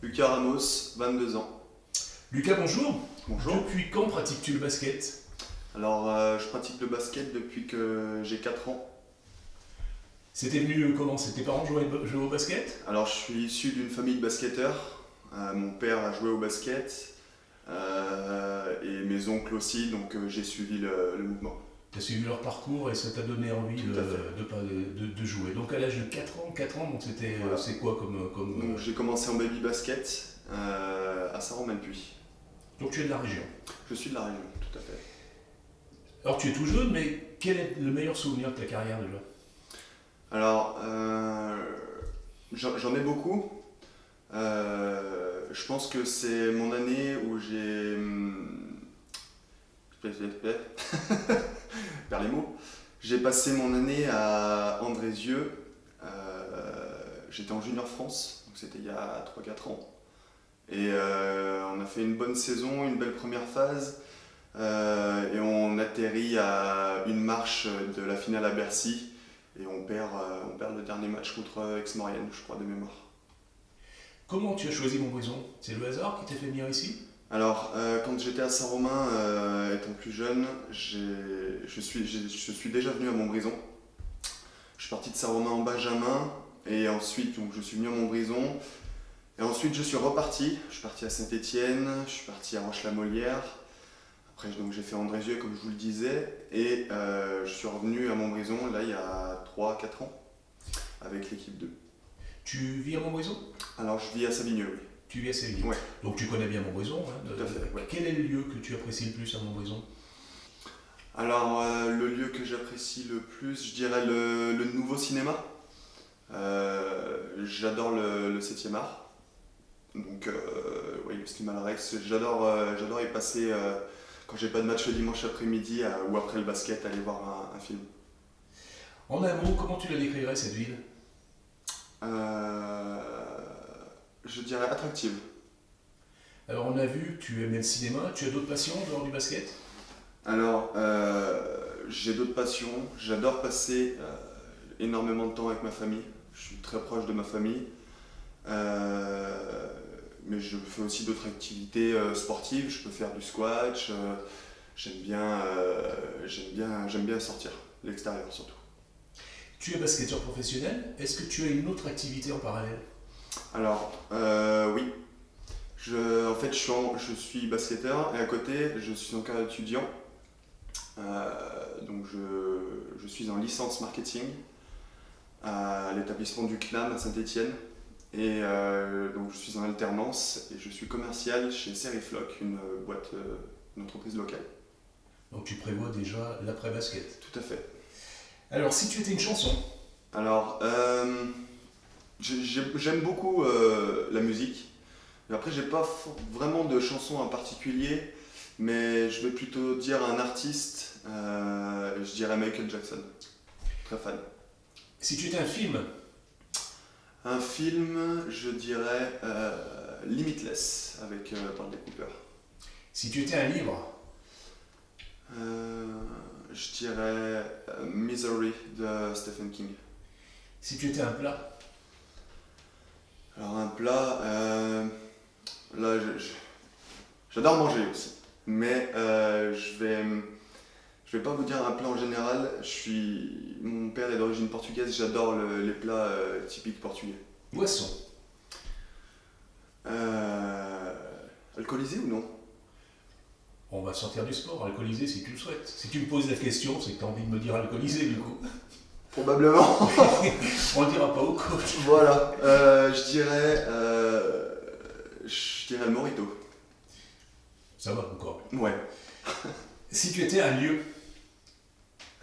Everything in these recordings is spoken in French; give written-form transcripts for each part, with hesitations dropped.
Lucas Ramos, 22 ans. Lucas, bonjour. Bonjour. Depuis quand pratiques-tu le basket? Alors, je pratique le basket depuis que j'ai 4 ans. C'était venu comment? C'est tes parents jouaient au basket? Alors, je suis issu d'une famille de basketteurs. Mon père a joué au basket et mes oncles aussi, donc j'ai suivi le mouvement. Tu as suivi leur parcours et ça t'a donné envie Tout à fait. de jouer. Donc à l'âge de 4 ans, donc Voilà. c'est quoi Donc, j'ai commencé en baby basket à Saint-Romain-le-Puy. Donc tu es de la région. Je suis de la région, tout à fait. Alors tu es tout jeune, mais quel est le meilleur souvenir de ta carrière déjà? Alors, j'en ai beaucoup. Je pense que c'est mon année où j'ai vers les mots. J'ai passé mon année à Andrézieux. J'étais en Junior France, donc c'était il y a 3 4 ans. Et on a fait une bonne saison, une belle première phase. Et on atterrit à une marche de la finale à Bercy. Et on perd le dernier match contre Aix-Maurienne, je crois, de mémoire. Comment tu as choisi Montbrison? C'est le hasard qui t'a fait venir ici? Alors, quand j'étais à Saint-Romain, étant plus jeune, je suis déjà venu à Montbrison. Je suis parti de Saint-Romain en Benjamin, et ensuite donc, je suis venu à Montbrison. Et ensuite, je suis reparti. Je suis parti à Saint-Étienne, je suis parti à Roche-la-Molière. Après, donc, j'ai fait Andrézieux, comme je vous le disais. Et je suis revenu à Montbrison, là, il y a 3 4 ans, avec l'équipe 2. Tu vis à Montbrison? Alors, je vis à Savigneux, oui. Tu vis à Séville. Ouais, Donc tu connais bien Montbrison, hein. tout à fait, ouais. Quel est le lieu que tu apprécies le plus à Montbrison? Alors, le lieu que j'apprécie le plus, je dirais le nouveau cinéma. J'adore le 7e art. Donc, oui, le cinéma La Rex, j'adore y passer quand j'ai pas de match le dimanche après-midi ou après le basket, aller voir un film. En un mot, comment tu la décrirais cette ville? Euh, je dirais attractive. Alors on a vu que tu aimais le cinéma, tu as d'autres passions en dehors du basket? Alors, j'ai d'autres passions. J'adore passer énormément de temps avec ma famille. Je suis très proche de ma famille. Euh, mais je fais aussi d'autres activités sportives. Je peux faire du squash. J'aime bien sortir, l'extérieur surtout. Tu es basketteur professionnel, est-ce que tu as une autre activité en parallèle? Alors, oui. En fait, je suis basketteur et à côté, je suis encore étudiant. Donc, je suis en licence marketing à l'établissement du CNAM à Saint-Étienne. Et donc, je suis en alternance et je suis commercial chez Serifloc, une entreprise locale. Donc tu prévois déjà l'après-basket. Tout à fait. Alors si tu étais une chanson, Alors, j'aime beaucoup la musique. Mais après, j'ai pas vraiment de chanson en particulier, mais je vais plutôt dire un artiste. Je dirais Michael Jackson. Très fan. si tu étais un film, Un film, je dirais Limitless avec Bradley Cooper. si tu étais un livre, Euh, je dirais Misery de Stephen King. si tu étais un plat, Alors un plat, là j'adore manger aussi, mais je vais pas vous dire un plat en général. Mon père est d'origine portugaise, j'adore les plats typiques portugais. boisson. Euh, Alcoolisé ou non? On va sortir du sport, alcoolisé si tu le souhaites. Si tu me poses la question, c'est que tu as envie de me dire alcoolisé du coup. Probablement. On le dira pas au coach. Voilà. Je dirais le mojito. Ça va encore. Ouais. Si tu étais un lieu,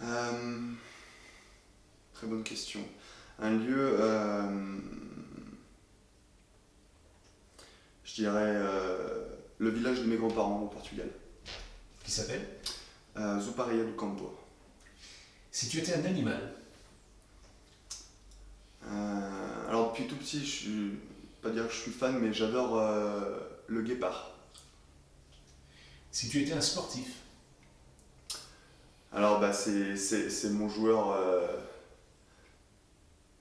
Euh, Très bonne question. Un lieu, je dirais le village de mes grands-parents au Portugal. qui s'appelle? Zuparia do Campo. Si tu étais un animal, Alors depuis tout petit, je suis pas dire que je suis fan, mais j'adore le guépard. si tu étais un sportif, Alors bah c'est mon joueur,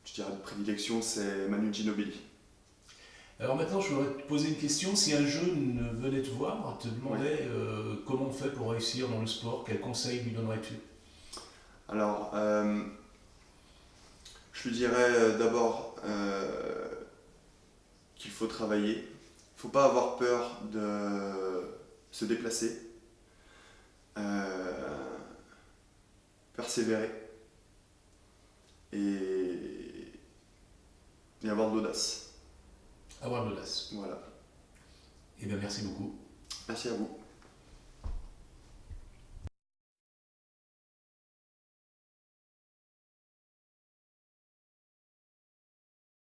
je dirais de prédilection, c'est Manu Ginobili. Alors maintenant, je voudrais te poser une question. Si un jeune venait te voir, te demandait comment on fait pour réussir dans le sport, quels conseils lui donnerais-tu? Alors, je lui dirais d'abord qu'il faut travailler. Il ne faut pas avoir peur de se déplacer, persévérer et, et avoir de l'audace. Avoir de l'audace. Voilà. Eh bien, merci beaucoup. Merci à vous.